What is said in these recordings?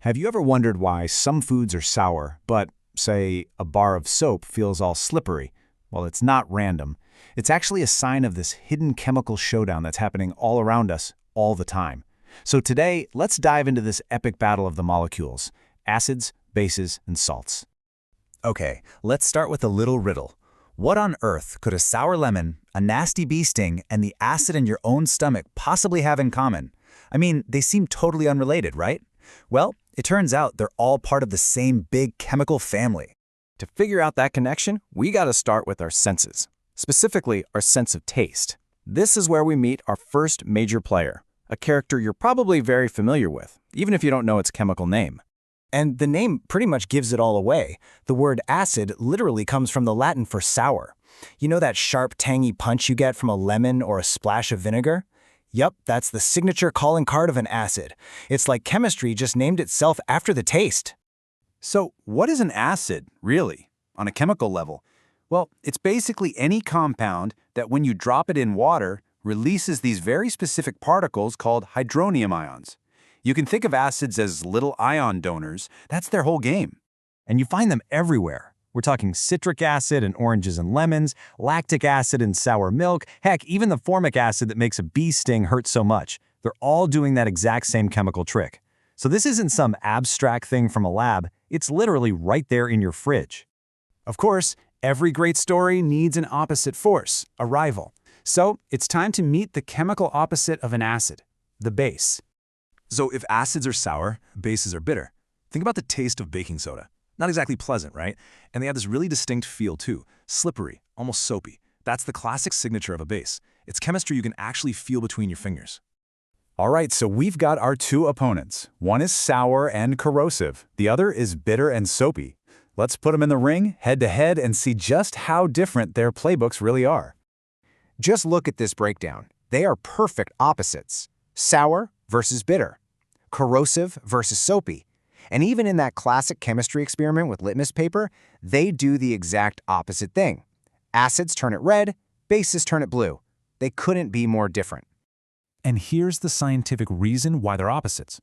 Have you ever wondered why some foods are sour, but, say, a bar of soap feels all slippery? Well, it's not random. It's actually a sign of this hidden chemical showdown that's happening all around us, all the time. So today, let's dive into this epic battle of the molecules: acids, bases, and salts. Okay, let's start with a little riddle. What on earth could a sour lemon, a nasty bee sting, and the acid in your own stomach possibly have in common? I mean, they seem totally unrelated, right? Well, it turns out they're all part of the same big chemical family. To figure out that connection, we gotta start with our senses, specifically our sense of taste. This is where we meet our first major player, a character you're probably very familiar with, even if you don't know its chemical name. And the name pretty much gives it all away. The word acid literally comes from the Latin for sour. You know that sharp, tangy punch you get from a lemon or a splash of vinegar? Yup, that's the signature calling card of an acid. It's like chemistry just named itself after the taste. So, what is an acid, really, on a chemical level? Well, it's basically any compound that when you drop it in water, releases these very specific particles called hydronium ions. You can think of acids as little ion donors. That's their whole game. And you find them everywhere. We're talking citric acid in oranges and lemons, lactic acid in sour milk, heck, even the formic acid that makes a bee sting hurt so much. They're all doing that exact same chemical trick. So this isn't some abstract thing from a lab, it's literally right there in your fridge. Of course, every great story needs an opposite force, a rival. So, it's time to meet the chemical opposite of an acid, the base. So if acids are sour, bases are bitter. Think about the taste of baking soda. Not exactly pleasant, right? And they have this really distinct feel too. Slippery, almost soapy. That's the classic signature of a base. It's chemistry you can actually feel between your fingers. All right, so we've got our two opponents. One is sour and corrosive. The other is bitter and soapy. Let's put them in the ring, head to head, and see just how different their playbooks really are. Just look at this breakdown. They are perfect opposites. Sour versus bitter. Corrosive versus soapy. And even in that classic chemistry experiment with litmus paper, they do the exact opposite thing. Acids turn it red, bases turn it blue. They couldn't be more different. And here's the scientific reason why they're opposites.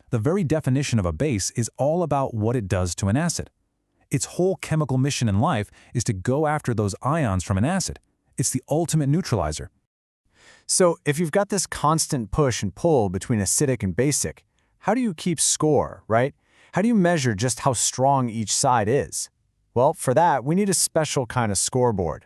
The very definition of a base is all about what it does to an acid. Its whole chemical mission in life is to go after those ions from an acid. It's the ultimate neutralizer. So, if you've got this constant push and pull between acidic and basic, how do you keep score, right? How do you measure just how strong each side is? Well, for that, we need a special kind of scoreboard.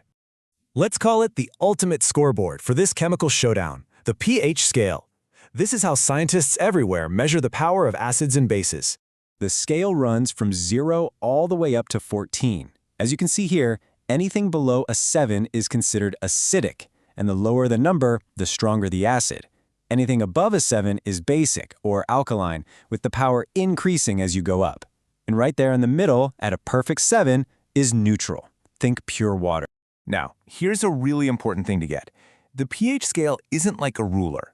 Let's call it the ultimate scoreboard for this chemical showdown, the pH scale. This is how scientists everywhere measure the power of acids and bases. The scale runs from 0 all the way up to 14. As you can see here, anything below a 7 is considered acidic, and the lower the number, the stronger the acid. Anything above a 7 is basic or alkaline, with the power increasing as you go up. And right there in the middle, at a perfect 7, is neutral. Think pure water. Now, here's a really important thing to get. The pH scale isn't like a ruler.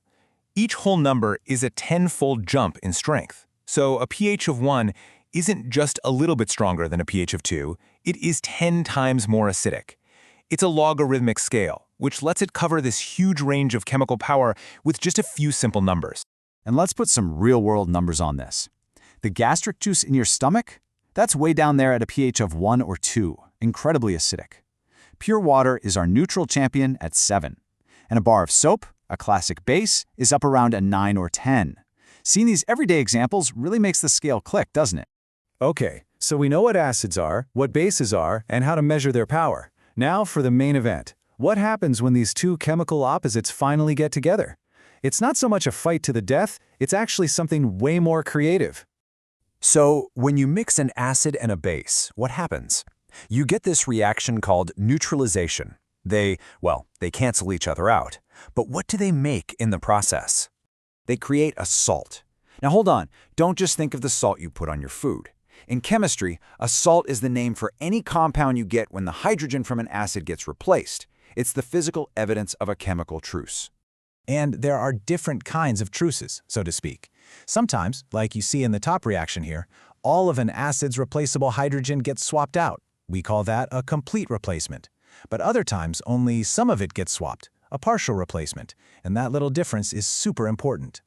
Each whole number is a 10-fold jump in strength. So a pH of 1 isn't just a little bit stronger than a pH of 2, it is 10 times more acidic. It's a logarithmic scale, which lets it cover this huge range of chemical power with just a few simple numbers. And let's put some real-world numbers on this. The gastric juice in your stomach? That's way down there at a pH of 1 or 2, incredibly acidic. Pure water is our neutral champion at 7. And a bar of soap, a classic base, is up around a 9 or 10. Seeing these everyday examples really makes the scale click, doesn't it? Okay, so we know what acids are, what bases are, and how to measure their power. Now for the main event. What happens when these two chemical opposites finally get together? It's not so much a fight to the death, it's actually something way more creative. So, when you mix an acid and a base, what happens? You get this reaction called neutralization. They cancel each other out. But what do they make in the process? They create a salt. Now hold on, don't just think of the salt you put on your food. In chemistry, a salt is the name for any compound you get when the hydrogen from an acid gets replaced. It's the physical evidence of a chemical truce. And there are different kinds of truces, so to speak. Sometimes, like you see in the top reaction here, all of an acid's replaceable hydrogen gets swapped out. We call that a complete replacement. But other times, only some of it gets swapped, a partial replacement, and that little difference is super important.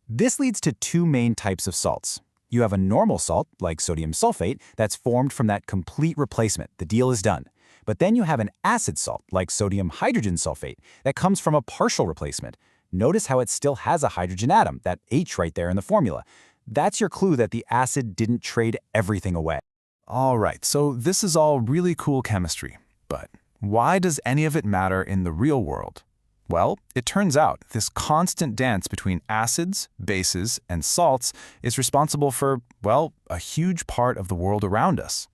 This leads to two main types of salts: You have a normal salt, like sodium sulfate, that's formed from that complete replacement. The deal is done. But then you have an acid salt, like sodium hydrogen sulfate, that comes from a partial replacement. Notice how it still has a hydrogen atom, that H right there in the formula. That's your clue that the acid didn't trade everything away. All right, so this is all really cool chemistry, but why does any of it matter in the real world? Well, it turns out this constant dance between acids, bases, and salts is responsible for, well, a huge part of the world around us.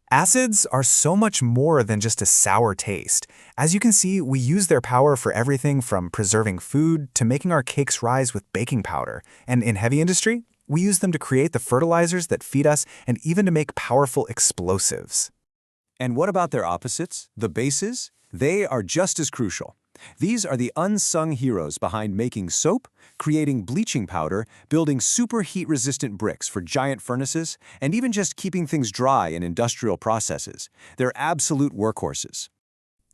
Acids are so much more than just a sour taste. As you can see, we use their power for everything from preserving food to making our cakes rise with baking powder. And in heavy industry, we use them to create the fertilizers that feed us and even to make powerful explosives. And what about their opposites, the bases? They are just as crucial. These are the unsung heroes behind making soap, creating bleaching powder, building super heat-resistant bricks for giant furnaces, and even just keeping things dry in industrial processes. They're absolute workhorses.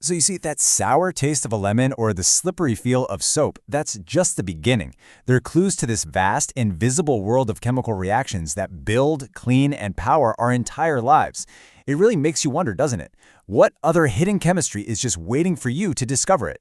So you see, that sour taste of a lemon or the slippery feel of soap, that's just the beginning. They're clues to this vast, invisible world of chemical reactions that build, clean, and power our entire lives. It really makes you wonder, doesn't it? What other hidden chemistry is just waiting for you to discover it?